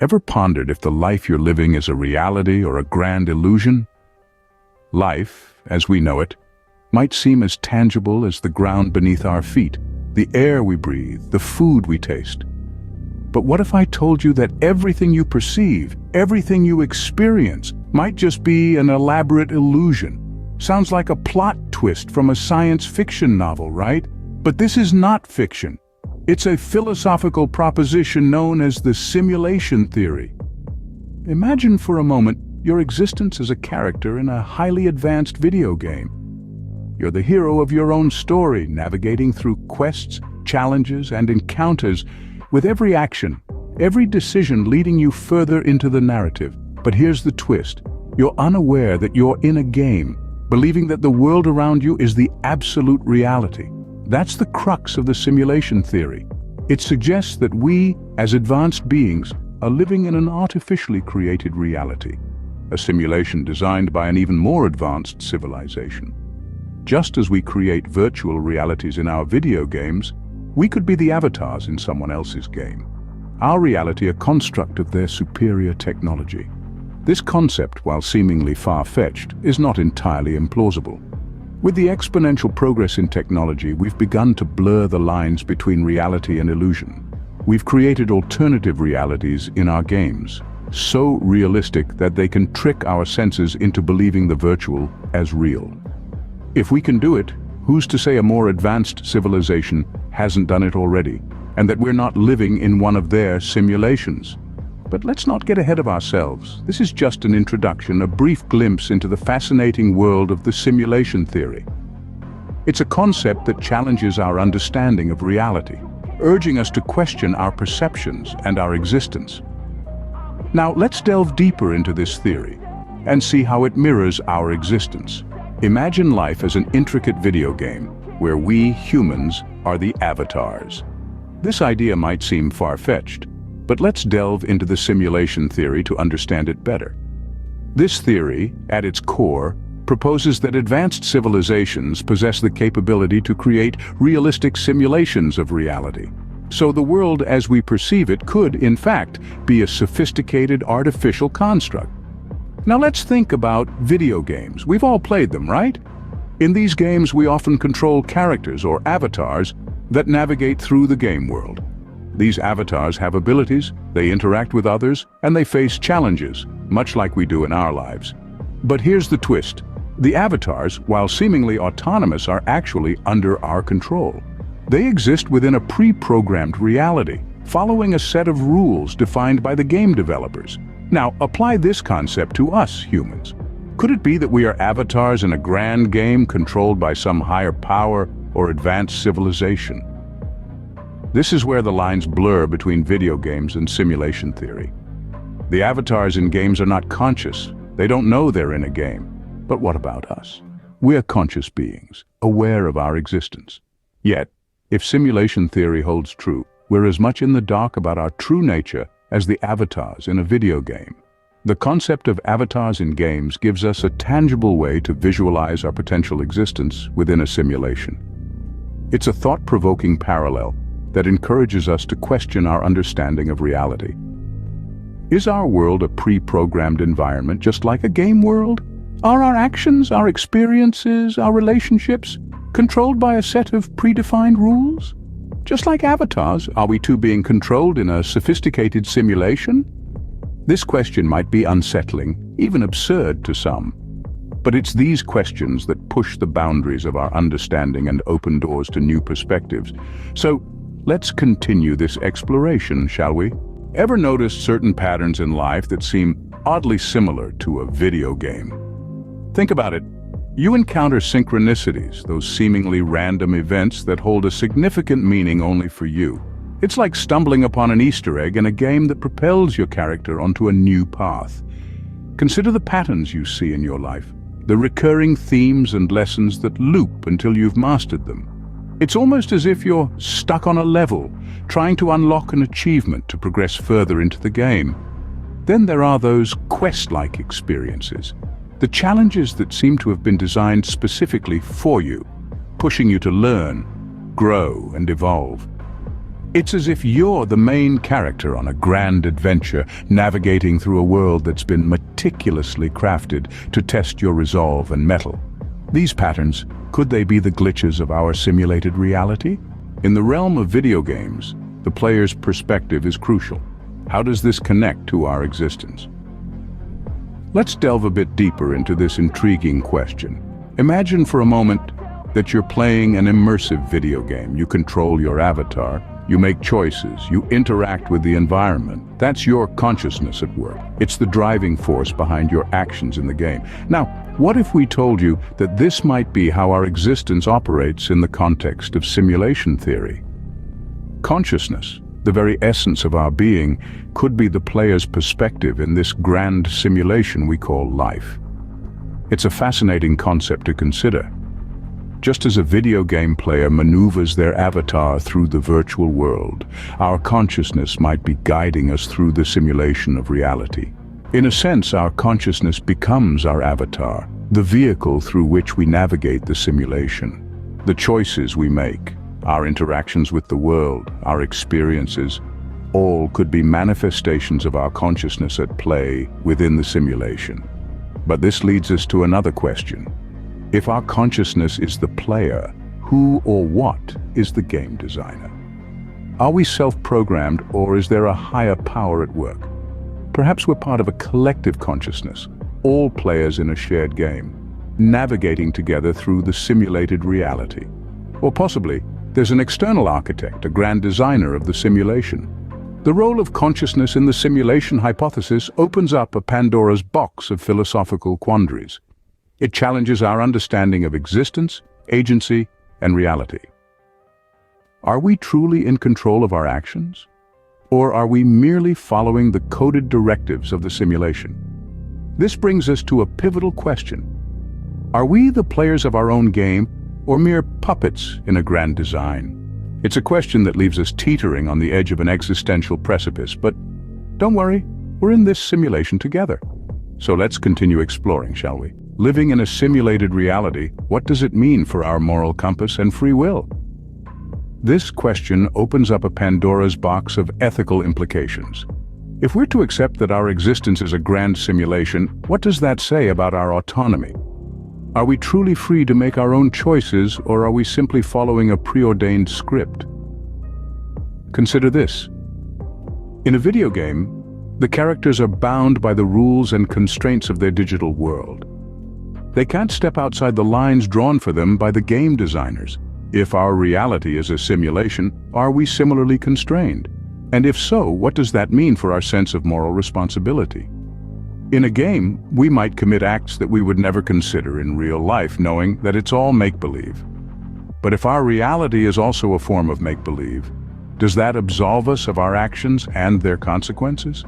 Ever pondered if the life you're living is a reality or a grand illusion? Life, as we know it, might seem as tangible as the ground beneath our feet, the air we breathe, the food we taste. But what if I told you that everything you perceive, everything you experience, might just be an elaborate illusion? Sounds like a plot twist from a science fiction novel, right? But this is not fiction. It's a philosophical proposition known as the simulation theory. Imagine for a moment your existence as a character in a highly advanced video game. You're the hero of your own story, navigating through quests, challenges, and encounters, with every action, every decision leading you further into the narrative. But here's the twist. You're unaware that you're in a game, believing that the world around you is the absolute reality. That's the crux of the simulation theory. It suggests that we, as advanced beings, are living in an artificially created reality, a simulation designed by an even more advanced civilization. Just as we create virtual realities in our video games, we could be the avatars in someone else's game. Our reality a construct of their superior technology. This concept, while seemingly far-fetched, is not entirely implausible. With the exponential progress in technology, we've begun to blur the lines between reality and illusion. We've created alternative realities in our games, so realistic that they can trick our senses into believing the virtual as real. If we can do it, who's to say a more advanced civilization hasn't done it already, and that we're not living in one of their simulations? But let's not get ahead of ourselves. This is just an introduction, a brief glimpse into the fascinating world of the simulation theory. It's a concept that challenges our understanding of reality, urging us to question our perceptions and our existence. Now, let's delve deeper into this theory and see how it mirrors our existence. Imagine life as an intricate video game where we, humans, are the avatars. This idea might seem far-fetched, but let's delve into the simulation theory to understand it better. This theory, at its core, proposes that advanced civilizations possess the capability to create realistic simulations of reality. So the world as we perceive it could, in fact, be a sophisticated artificial construct. Now let's think about video games. We've all played them, right? In these games, we often control characters or avatars that navigate through the game world. These avatars have abilities, they interact with others, and they face challenges, much like we do in our lives. But here's the twist. The avatars, while seemingly autonomous, are actually under our control. They exist within a pre-programmed reality, following a set of rules defined by the game developers. Now, apply this concept to us humans. Could it be that we are avatars in a grand game controlled by some higher power or advanced civilization? This is where the lines blur between video games and simulation theory. The avatars in games are not conscious. They don't know they're in a game. But what about us? We're conscious beings, aware of our existence. Yet, if simulation theory holds true, we're as much in the dark about our true nature as the avatars in a video game. The concept of avatars in games gives us a tangible way to visualize our potential existence within a simulation. It's a thought-provoking parallel that encourages us to question our understanding of reality. Is our world a pre-programmed environment just like a game world? Are our actions, our experiences, our relationships controlled by a set of predefined rules? Just like avatars, are we too being controlled in a sophisticated simulation? This question might be unsettling, even absurd to some. But it's these questions that push the boundaries of our understanding and open doors to new perspectives. So, let's continue this exploration, shall we? Ever noticed certain patterns in life that seem oddly similar to a video game? Think about it. You encounter synchronicities, those seemingly random events that hold a significant meaning only for you. It's like stumbling upon an Easter egg in a game that propels your character onto a new path. Consider the patterns you see in your life, the recurring themes and lessons that loop until you've mastered them. It's almost as if you're stuck on a level, trying to unlock an achievement to progress further into the game. Then there are those quest-like experiences, the challenges that seem to have been designed specifically for you, pushing you to learn, grow, and evolve. It's as if you're the main character on a grand adventure, navigating through a world that's been meticulously crafted to test your resolve and mettle. These patterns, could they be the glitches of our simulated reality? In the realm of video games, the player's perspective is crucial. How does this connect to our existence? Let's delve a bit deeper into this intriguing question. Imagine for a moment that you're playing an immersive video game. You control your avatar, you make choices, you interact with the environment. That's your consciousness at work. It's the driving force behind your actions in the game. Now, what if we told you that this might be how our existence operates in the context of simulation theory? Consciousness, the very essence of our being, could be the player's perspective in this grand simulation we call life. It's a fascinating concept to consider. Just as a video game player maneuvers their avatar through the virtual world, our consciousness might be guiding us through the simulation of reality. In a sense, our consciousness becomes our avatar, the vehicle through which we navigate the simulation. The choices we make, our interactions with the world, our experiences, all could be manifestations of our consciousness at play within the simulation. But this leads us to another question. If our consciousness is the player, who or what is the game designer? Are we self-programmed, or is there a higher power at work? Perhaps we're part of a collective consciousness, all players in a shared game, navigating together through the simulated reality. Or possibly, there's an external architect, a grand designer of the simulation. The role of consciousness in the simulation hypothesis opens up a Pandora's box of philosophical quandaries. It challenges our understanding of existence, agency, and reality. Are we truly in control of our actions? Or are we merely following the coded directives of the simulation? This brings us to a pivotal question. Are we the players of our own game, or mere puppets in a grand design? It's a question that leaves us teetering on the edge of an existential precipice, but don't worry, we're in this simulation together. So let's continue exploring, shall we? Living in a simulated reality, what does it mean for our moral compass and free will? This question opens up a Pandora's box of ethical implications. If we're to accept that our existence is a grand simulation, what does that say about our autonomy? Are we truly free to make our own choices, or are we simply following a preordained script? Consider this. In a video game, the characters are bound by the rules and constraints of their digital world. They can't step outside the lines drawn for them by the game designers. If our reality is a simulation, are we similarly constrained? And if so, what does that mean for our sense of moral responsibility? In a game, we might commit acts that we would never consider in real life, knowing that it's all make-believe. But if our reality is also a form of make-believe, does that absolve us of our actions and their consequences?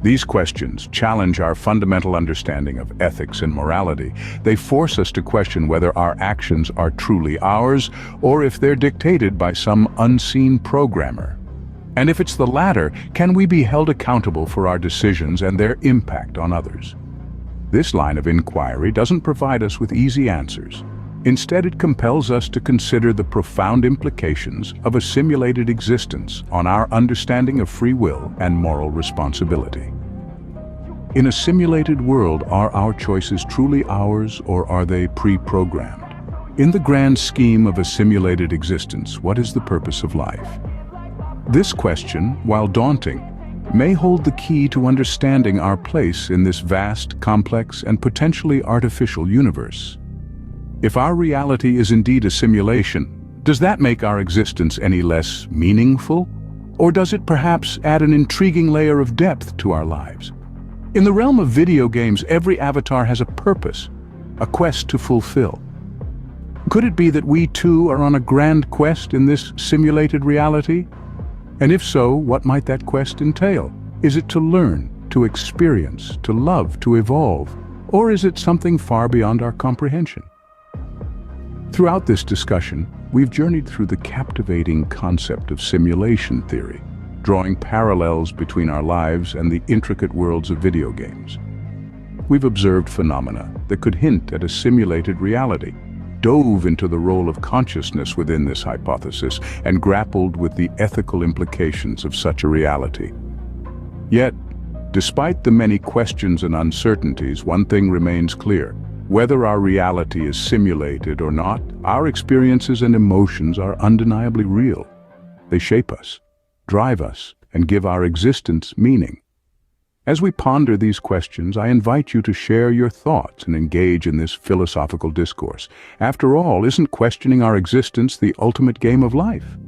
These questions challenge our fundamental understanding of ethics and morality. They force us to question whether our actions are truly ours, or if they're dictated by some unseen programmer. And if it's the latter, can we be held accountable for our decisions and their impact on others? This line of inquiry doesn't provide us with easy answers. Instead, it compels us to consider the profound implications of a simulated existence on our understanding of free will and moral responsibility. In a simulated world, are our choices truly ours, or are they pre-programmed? In the grand scheme of a simulated existence, what is the purpose of life? This question, while daunting, may hold the key to understanding our place in this vast, complex, and potentially artificial universe. If our reality is indeed a simulation, does that make our existence any less meaningful? Or does it perhaps add an intriguing layer of depth to our lives? In the realm of video games, every avatar has a purpose, a quest to fulfill. Could it be that we too are on a grand quest in this simulated reality? And if so, what might that quest entail? Is it to learn, to experience, to love, to evolve? Or is it something far beyond our comprehension? Throughout this discussion, we've journeyed through the captivating concept of simulation theory, drawing parallels between our lives and the intricate worlds of video games. We've observed phenomena that could hint at a simulated reality, dove into the role of consciousness within this hypothesis and grappled with the ethical implications of such a reality. Yet, despite the many questions and uncertainties, one thing remains clear. Whether our reality is simulated or not, our experiences and emotions are undeniably real. They shape us, drive us, and give our existence meaning. As we ponder these questions, I invite you to share your thoughts and engage in this philosophical discourse. After all, isn't questioning our existence the ultimate game of life?